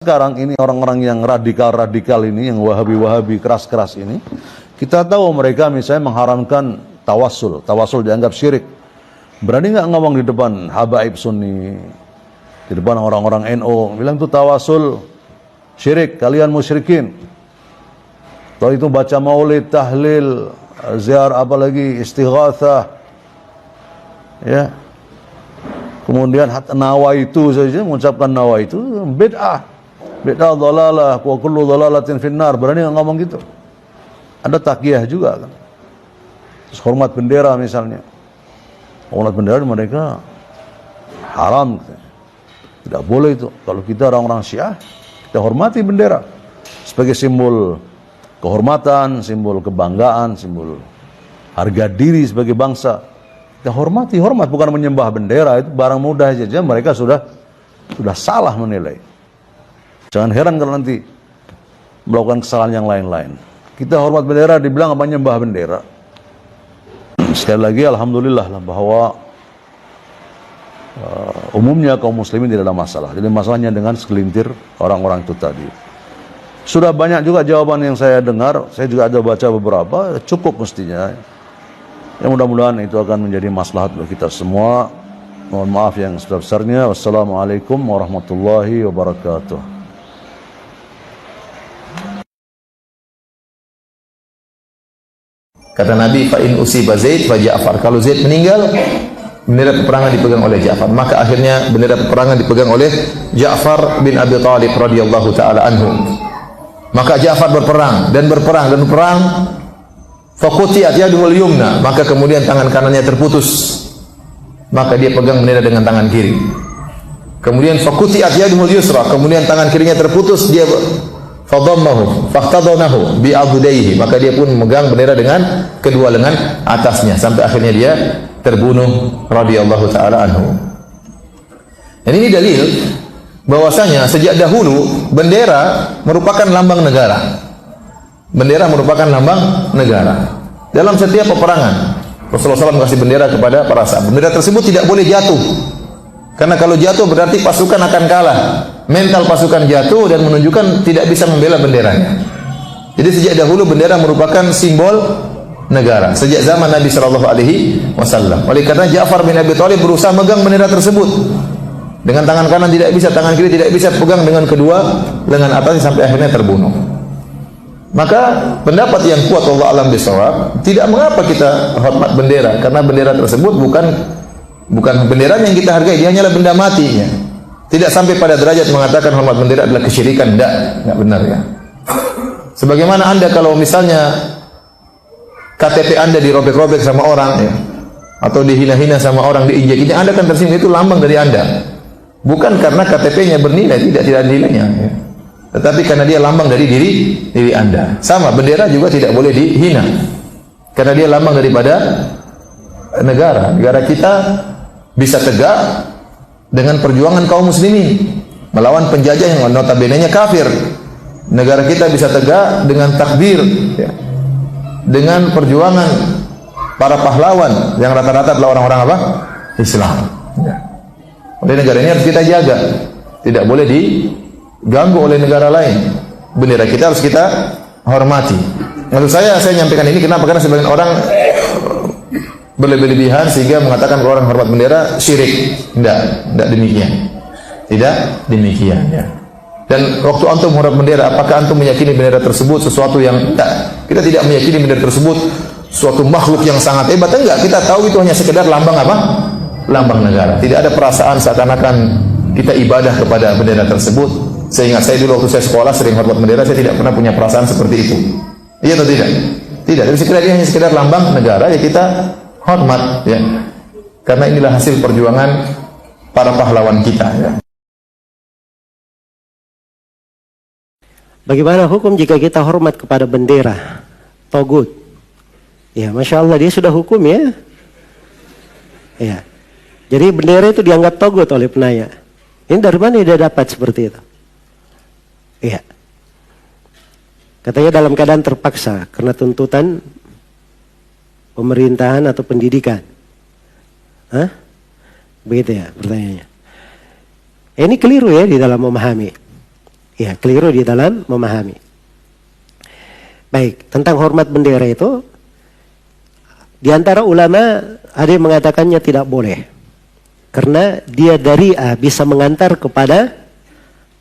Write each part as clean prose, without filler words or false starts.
Sekarang ini orang-orang yang radikal-radikal ini, yang wahabi-wahabi keras-keras ini, kita tahu mereka misalnya mengharamkan tawasul. Tawasul dianggap syirik. Berani nggak ngomong di depan habaib sunni, di depan orang-orang NU, bilang itu tawasul syirik, kalian musyrikin. Kalau itu baca maulid, tahlil, ziar, apalagi istighatsah, ya. Kemudian nawaitu saja, mengucapkan nawaitu, bid'ah. Bid'ah dhalalah, wa kullu dhalalatin finnar. Berani nggak ngomong gitu? Ada takiyah juga kan. Terus hormat bendera misalnya. Hormat bendera mereka haram. Tidak boleh itu. Kalau kita orang-orang Syiah, kita hormati bendera sebagai simbol kehormatan, simbol kebanggaan, simbol harga diri sebagai bangsa. Kita hormati, hormat bukan menyembah bendera. Itu barang mudah saja mereka sudah salah menilai. Jangan heran kalau nanti melakukan kesalahan yang lain-lain. Kita hormat bendera, dibilang apa nyembah bendera. Sekali lagi alhamdulillah lah bahwa umumnya kaum muslimin tidak ada masalah. Jadi masalahnya dengan segelintir orang-orang itu tadi. Sudah banyak juga jawaban yang saya dengar, saya juga ada baca beberapa, cukup mestinya. Ya mudah-mudahan itu akan menjadi maslahat bagi kita semua. Mohon maaf yang sebesar-besarnya. Wassalamualaikum warahmatullahi wabarakatuh. Kata Nabi, fa in usiba Zaid fa Ja'far. Kalau Zaid meninggal, bendera peperangan dipegang oleh Ja'far. Maka akhirnya bendera peperangan dipegang oleh Ja'far bin Abi Thalib radhiyallahu taala anhu. Maka Ja'far berperang. Faqutiyat yaduhul yumna. Maka kemudian tangan kanannya terputus. Maka dia pegang bendera dengan tangan kiri. Kemudian faqutiyat yaduhul yusra. Kemudian tangan kirinya terputus, dia fadammahu fahtadanahu bi'adudaihi, maka dia pun memegang bendera dengan kedua lengan atasnya sampai akhirnya dia terbunuh radhiyallahu taala anhu. Dan ini dalil bahwasanya sejak dahulu bendera merupakan lambang negara. Bendera merupakan lambang negara. Dalam setiap peperangan Rasulullah SAW kasih bendera kepada para sahabat. Bendera tersebut tidak boleh jatuh. Karena kalau jatuh berarti pasukan akan kalah. Mental pasukan jatuh dan menunjukkan tidak bisa membela benderanya. Jadi sejak dahulu bendera merupakan simbol negara. Sejak zaman Nabi Shallallahu Alaihi Wasallam. Oleh karena Ja'far bin Abi Thalib berusaha megang bendera tersebut dengan tangan kanan tidak bisa, tangan kiri tidak bisa, pegang dengan kedua lengan atas sampai akhirnya terbunuh. Maka pendapat yang kuat Allah alam bisawab, tidak mengapa kita hormat bendera karena bendera tersebut bukan bendera yang kita hargai, dia hanyalah benda matinya. Tidak sampai pada derajat mengatakan hormat bendera adalah kesyirikan, enggak benar ya. Sebagaimana Anda kalau misalnya KTP Anda dirobek-robek sama orang ya, atau dihina-hina sama orang, diinjek-injek, Anda kan tersinggung, itu lambang dari Anda. Bukan karena KTP-nya bernilai, tidak ada nilainya ya. Tetapi karena dia lambang dari diri Anda. Sama, bendera juga tidak boleh dihina. Karena dia lambang daripada negara. Negara kita bisa tegak dengan perjuangan kaum muslimin melawan penjajah yang notabene-nya kafir. Negara kita bisa tegak dengan takbir ya, dengan perjuangan para pahlawan yang rata-rata adalah orang-orang apa? Islam ya. Oleh negara ini harus kita jaga, tidak boleh diganggu oleh negara lain. Bendera kita harus kita hormati. Maksud saya nyampaikan ini kenapa? Karena sebagian orang berlebihan sehingga mengatakan kalau orang hormat bendera syirik. Tidak demikian. Tidak demikian ya. Dan waktu antum hormat bendera, apakah antum meyakini bendera tersebut sesuatu yang tidak? Kita tidak meyakini bendera tersebut suatu makhluk yang sangat hebat. Enggak, kita tahu itu hanya sekedar lambang apa? Lambang negara. Tidak ada perasaan seakan-akan kita ibadah kepada bendera tersebut. Sehingga saya dulu waktu saya sekolah sering hormat bendera, saya tidak pernah punya perasaan seperti itu. Iya atau tidak? Tidak. Tapi sekedar ini hanya sekedar lambang negara ya kita hormat ya, karena inilah hasil perjuangan para pahlawan kita ya. Bagaimana hukum jika kita hormat kepada bendera togut? Ya, masya Allah dia sudah hukum ya. Ya, jadi bendera itu dianggap togut oleh penanya. Ini dari mana dia dapat seperti itu? Iya, katanya dalam keadaan terpaksa karena tuntutan pemerintahan atau pendidikan. Hah? Begitu ya pertanyaannya. Ini keliru ya di dalam memahami. Ya, keliru di dalam memahami. Baik, tentang hormat bendera itu, di antara ulama ada yang mengatakannya tidak boleh. Karena dia dari bisa mengantar kepada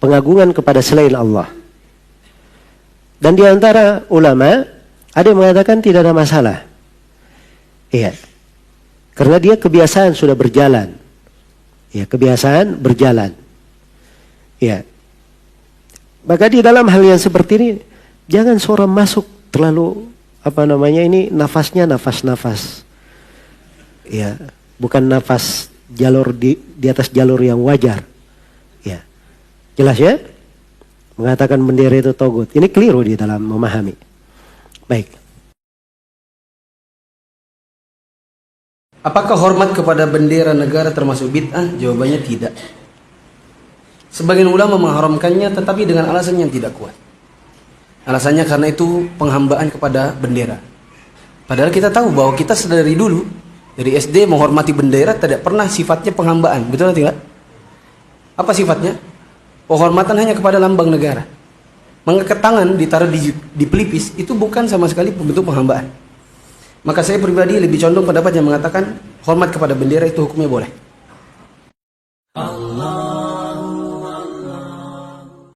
pengagungan kepada selain Allah. Dan di antara ulama ada yang mengatakan tidak ada masalah. Iya. Karena dia kebiasaan sudah berjalan. Ya, kebiasaan berjalan. Ya. Maka di dalam hal yang seperti ini jangan seorang masuk terlalu ini nafasnya nafas-nafas. Ya, bukan nafas jalur di atas jalur yang wajar. Ya. Jelas ya? Mengatakan bendera itu togut. Ini keliru di dalam memahami. Baik. Apakah hormat kepada bendera negara termasuk bid'ah? Jawabannya tidak. Sebagian ulama mengharamkannya tetapi dengan alasan yang tidak kuat. Alasannya karena itu penghambaan kepada bendera. Padahal kita tahu bahwa kita dari dulu, dari SD menghormati bendera tidak pernah sifatnya penghambaan. Betul atau tidak? Apa sifatnya? Penghormatan hanya kepada lambang negara. Mengangkat tangan ditaruh di pelipis itu bukan sama sekali bentuk penghambaan. Maka saya pribadi lebih condong pendapat yang mengatakan hormat kepada bendera itu hukumnya boleh.